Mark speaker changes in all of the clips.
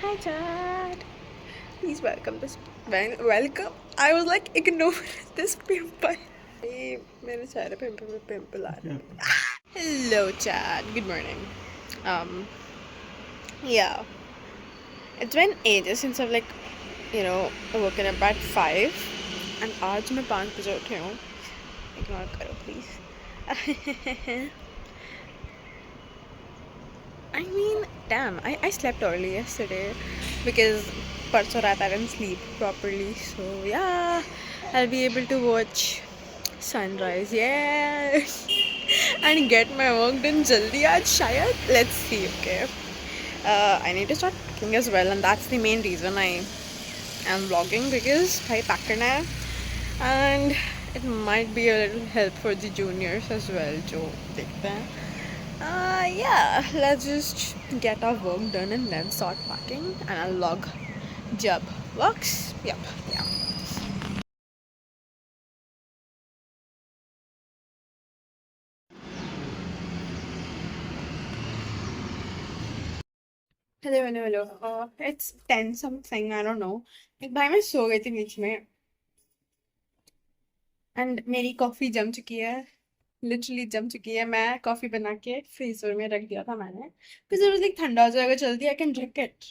Speaker 1: Hi, Chad. Please welcome this. Welcome. I was like, ignore this pimple. मेरे चेहरे पे pimple आ रहा है. Hello, Chad. Good morning. Um, yeah. It's been ages since I've woken up at 5 and आज मैं 5 बजे उठी हूँ. Ignore करो please. I mean, damn, I slept early yesterday because parso raat I didn't sleep properly. So yeah, I'll be able to watch sunrise, yes, and get my work done jaldi aaj shayad. Let's see, okay. I need to start cooking as well, and that's the main reason I am vlogging because I pack karna hai, and it might be a little help for the juniors as well. Jo dekhte hain. Yeah, let's just get our work done and then start packing and I'll log job works. Yep, yeah. Hello. It's 10 something, I don't know. एक भाई मैं सो गई थी बीच में and मेरी coffee जम चुकी है. लिटरली जम चुकी है. मैं कॉफी बना के फ्रीजर में रख दिया था मैंने बिकॉज इट वाज लाइक ठंडा हो जाएगा जल्दी I can drink it.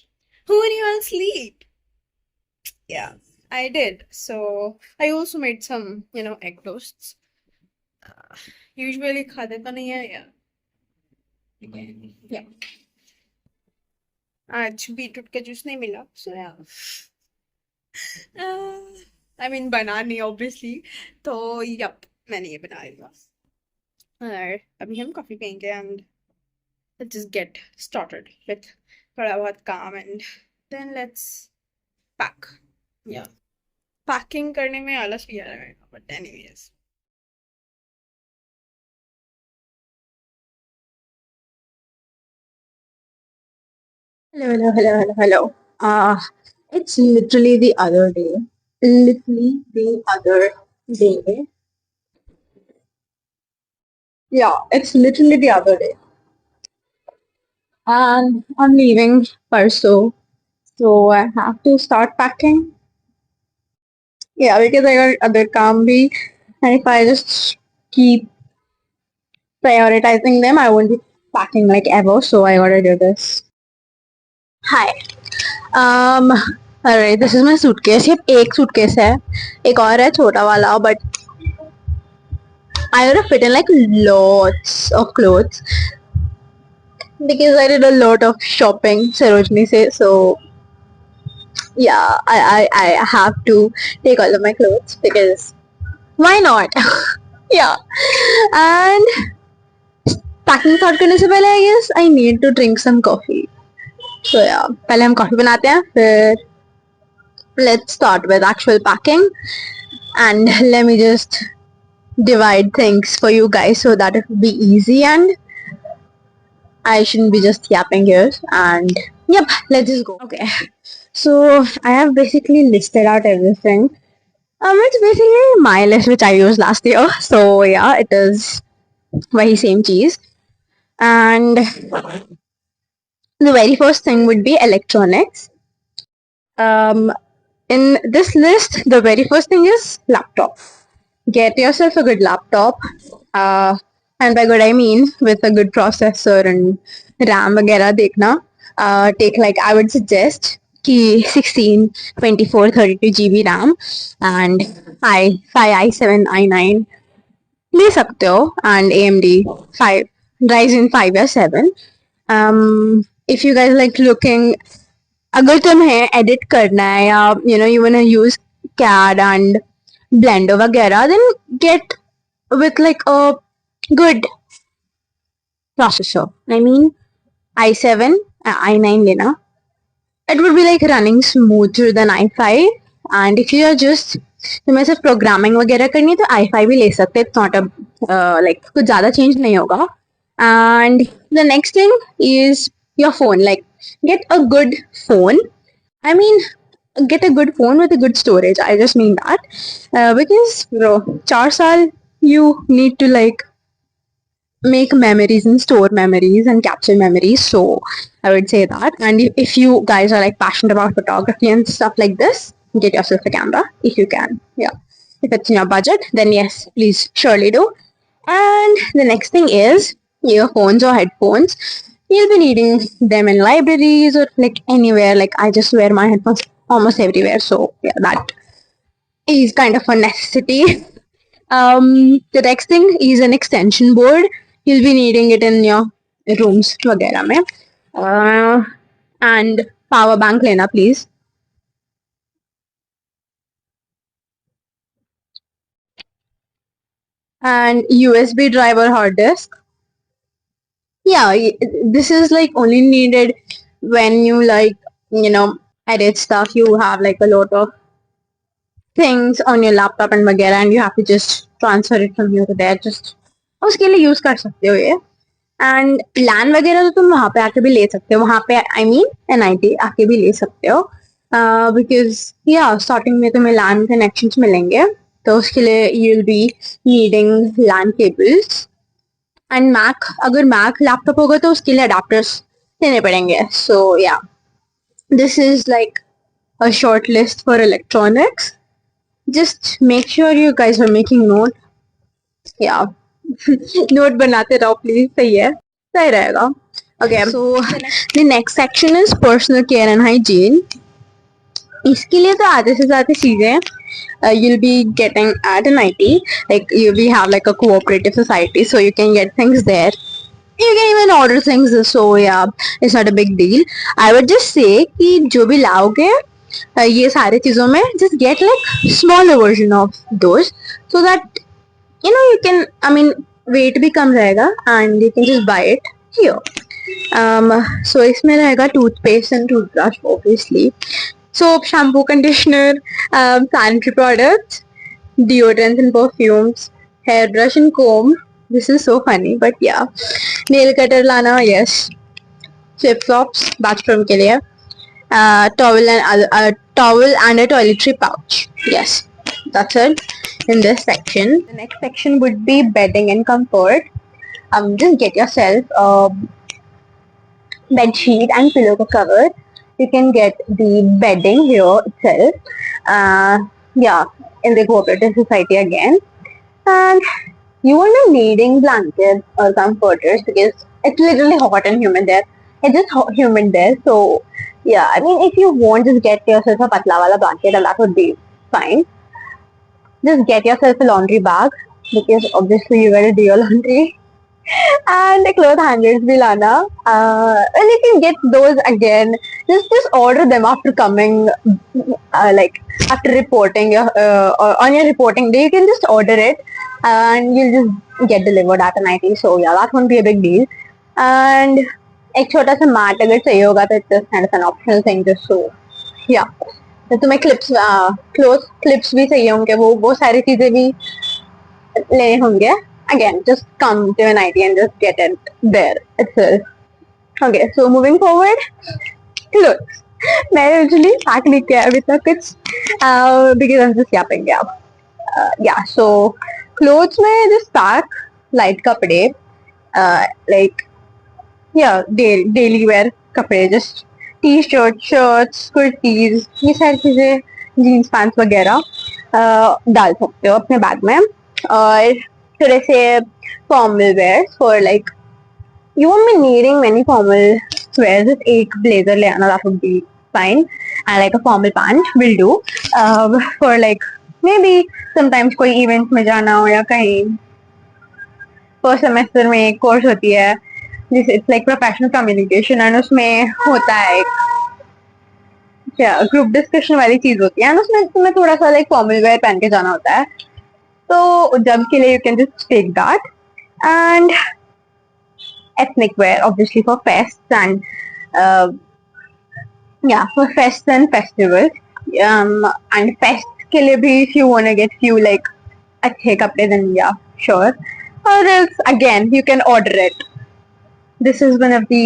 Speaker 1: Who are you on sleep? Yeah, I did. So I also made some, egg toasts. Usually खाते तो नहीं है या या आज बीटरूट का जूस नहीं मिला सो या आई मीन बना नहीं ऑब्वियसली तो यप मैंने ये बना लिया. और अभी हम कॉफी पियेंगे and let's just get started with थोड़ा बहुत काम and then let's pack. Yeah. Packing करने में आलस भी आ रहा है but anyways.
Speaker 2: Hello. It's literally the other day. Literally the other day. Yeah, it's literally the other day. And I'm leaving Parso, so I have to start packing. Yeah, because I got other काम भी, and if I just keep prioritizing them, I won't be packing like ever. So I gotta do this. Hi. Um. Alright, this is my suitcase. ये एक suitcase है. एक और है छोटा वाला, but I gotta fit in like lots of clothes because I did a lot of shopping, Sarojini says. So yeah, I have to take all of my clothes because why not? Yeah. And packing thought करने से पहले I guess I need to drink some coffee. So yeah, पहले हम coffee बनाते हैं फिर let's start with actual packing and let me just divide things for you guys so that it will be easy and I shouldn't be just yapping here. And yep, let's just go. Okay, so I have basically listed out everything. It's basically my list which I used last year. So yeah, it is very same cheese. And the very first thing would be electronics. Um, in this list, the very first thing is laptop. Get yourself a good laptop. And by good I mean with a good processor and RAM वगैरह देखना. Take like I would suggest कि 16, 24, 32 GB RAM and i5 i7 i9 ले सकते हो and AMD 5 Ryzen 5 या 7. If you guys like looking अगर तुम्हें edit करना है या you wanna use CAD and Blender वगैरह then get with like a good processor. I mean i7 i9 लेना. It would be like running smoother than i5 and if you are just तुम्हें सिर्फ programming वगैरह करनी है तो i5 भी ले सकते. It's not a like कुछ ज़्यादा चेंज नहीं होगा. And the next thing is your phone. Like get a good phone. I mean get a good phone with a good storage. I just mean that because bro 4 साल you need to like make memories and store memories and capture memories. So I would say that. And if you guys are like passionate about photography and stuff like this, get yourself a camera if you can. Yeah. If it's in your budget, then yes, please surely do. And the next thing is earphones or headphones. You'll be needing them in libraries or like anywhere. Like I just wear my headphones almost everywhere. So yeah, that is kind of a necessity. The next thing is an extension board. You'll be needing it in your rooms वगैरह में. And power bank लेना please. And USB drive or hard disk. Yeah, this is like only needed when you like, you know, edit stuff. You have like a lot of things on your laptop and वगैरह and you have to just transfer it from here to there. Just उसके लिए use कर सकते हो ये. And लैन वगैरह तो तुम वहां पे आके भी ले सकते हो. वहां पे आई मीन एनआईटी आके भी ले सकते हो. बिकॉज या स्टार्टिंग में तुम्हें लैन कनेक्शंस मिलेंगे. तो उसके लिए you will be needing LAN cables. And Mac, अगर मैक लैपटॉप होगा तो उसके लिए अडाप्टर्स लेने पड़ेंगे. So yeah, this is like a short list for electronics. Just make sure you guys are making note. Yeah. Note बनाते रहो please. सही है, सही रहेगा. Okay, so the next section is personal care and hygiene. इसके लिए तो आधे से ज्यादा चीजें you'll be getting at an IT. Like we have like a cooperative society, so you can get things there. You can even order things. So yeah, it's not a big deal. I would just say कि जो भी लाओगे ये सारे चीजों में just get like smaller version of those, so that you know you can, I mean, weight भी कम रहेगा and you can just buy it here. So इसमें रहेगा toothpaste and toothbrush obviously, soap, shampoo, conditioner, sanitary products, deodorants and perfumes, hairbrush and comb. This is so funny, but yeah. Nail cutter लाना, yes. Flip flops bathroom के लिए. Towel and a toiletry pouch. Yes, that's it in this section. The next section would be bedding and comfort. Just get yourself a bed sheet and pillow cover. You can get the bedding here itself. Yeah, in the cooperative society again. And you won't be needing blankets or comforters because it's literally hot and humid there. It's just humid there. So yeah, I mean, if you want, just get yourself a patla wala blanket and that would be fine. Just get yourself a laundry bag because obviously you gotta do your laundry. And the cloth hangers bhi lana. And you can get those again. Just order them after coming, like after reporting your or on your reporting day. You can just order it and you'll just get delivered at an IT. So yeah, that won't be a big deal. And एक छोटा सा mat अगर चाहिए होगा तो it's kind of an optional thing just so या. तो तुम्हें क्लिप्स, क्लोथ क्लिप्स भी चाहिए होंगे, वो सारी चीजें भी लेने होंगे. Again, just come to an IT and just get it there itself. Okay, so moving forward, clothes. मैं usually pack नहीं किया अभी तक कुछ because I'm just yapping. Yeah, so clothes में just pack light कपड़े, like yeah, daily wear कपड़े, just T-shirt, shirts, kurtis, ये सारी चीजें, जीन्स पैंट्स वगैरह डाल सकते हो अपने बैग में. और थोड़े से formal wear for like, you won't be needing many formal wear. Just एक blazer ले आना, that would be fine. And like a formal pant will do. For like maybe sometimes कोई events में जाना हो या कहीं. फर्स्ट सेमेस्टर में एक कोर्स होती है जिस it's like professional communication and उसमें होता है एक क्या ग्रुप डिस्कशन वाली चीज होती है एंड उसमें तुम्हें थोड़ा सा लाइक फॉर्मल वेयर पहन के जाना होता है. तो जब के लिए you can just take that. And ethnic wear obviously for fests and yeah, for fests and festivals. And fests के लिए भी if you want to get few like अच्छे कपड़े then yeah, sure. Or else again you can order it. This is one of the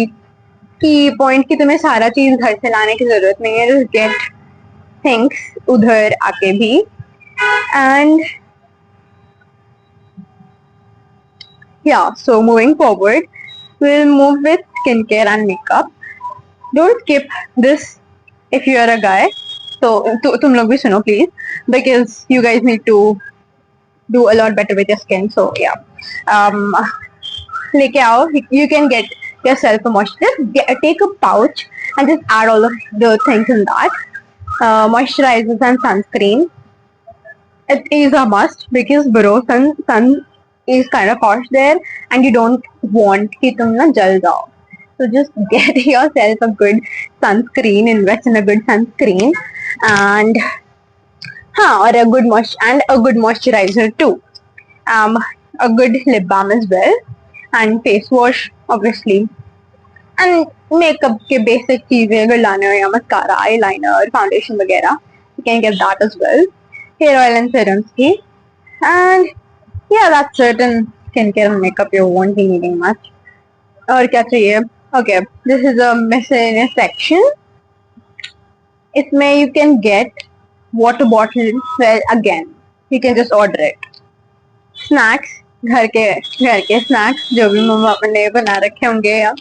Speaker 2: key point कि तुम्हें सारा चीज घर से लाने की जरूरत नहीं है. Just get things उधर आके भी. And yeah, so moving forward, we'll move with skincare and makeup. Don't skip this if you are a guy. So तुम लोग भी सुनो please, because you guys need to do a lot better with your skin. So yeah, um, लेके आओ. You can get yourself a moisturizer. Take a pouch and just add all of the things in that. Moisturizers and sunscreen. It is a must because bro, sun is kind of harsh there, and you don't want कि तुम ना जल जाओ. So just get yourself a good sunscreen. Invest in a good sunscreen, and or a good moisturizer too. Um, a good lip balm as well, and face wash obviously. And makeup के basic चीजें अगर लाने हो या mascara, eyeliner, foundation वगैरह, you can get that as well. Hair oil and serums की. And yeah, that's it. In skincare and makeup, you won't be needing much. और क्या चाहिए? Okay, this is a miscellaneous section. इसमें you can get water bottle. Well, again, you can just order it. Snacks, घर के snacks जो भी मम्मा ने बना रखे होंगे या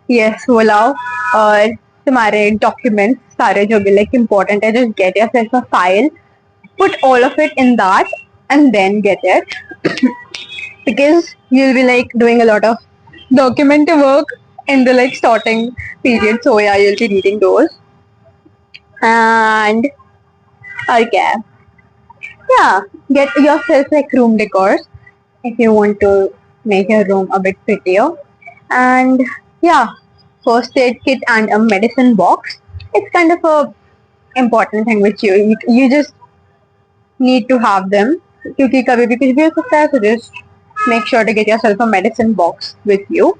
Speaker 2: yes वो लाओ. और तुम्हारे documents सारे जो भी like important है, just get yourself a file, put all of it in that, and then get it. Because you'll be like doing a lot of document work in the like starting period, so yeah, you'll be reading those. And okay, yeah, get yourself like room decors if you want to make your room a bit prettier. And yeah, first aid kit and a medicine box. It's kind of a important thing which you just need to have them क्योंकि कभी भी कुछ भी हो सकता है. So just make sure to get yourself a medicine box with you,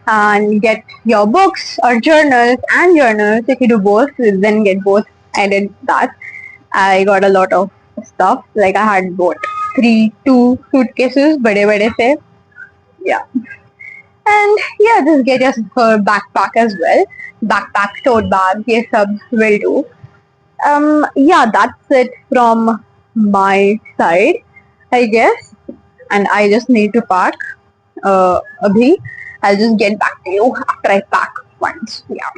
Speaker 2: and get your books or journals. If you do both, then get both. I did that. I got a lot of stuff. Like I had bought two suitcases, bade se. Yeah. And yeah, just get yourself a backpack as well. Backpack, tote bag, ये सब will do. Yeah, that's it from my side, I guess. And I just need to pack. Abhi, I'll just get back to you after I pack once. Yeah.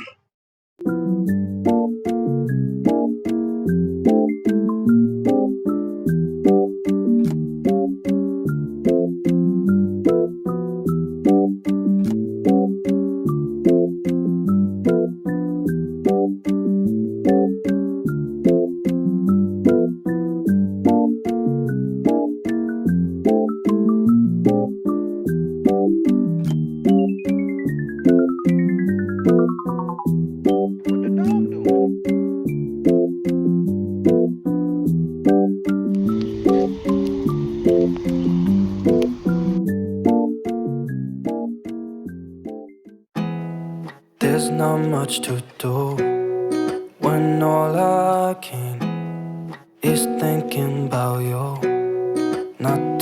Speaker 3: There's not much to do when all I can is thinking about you. Not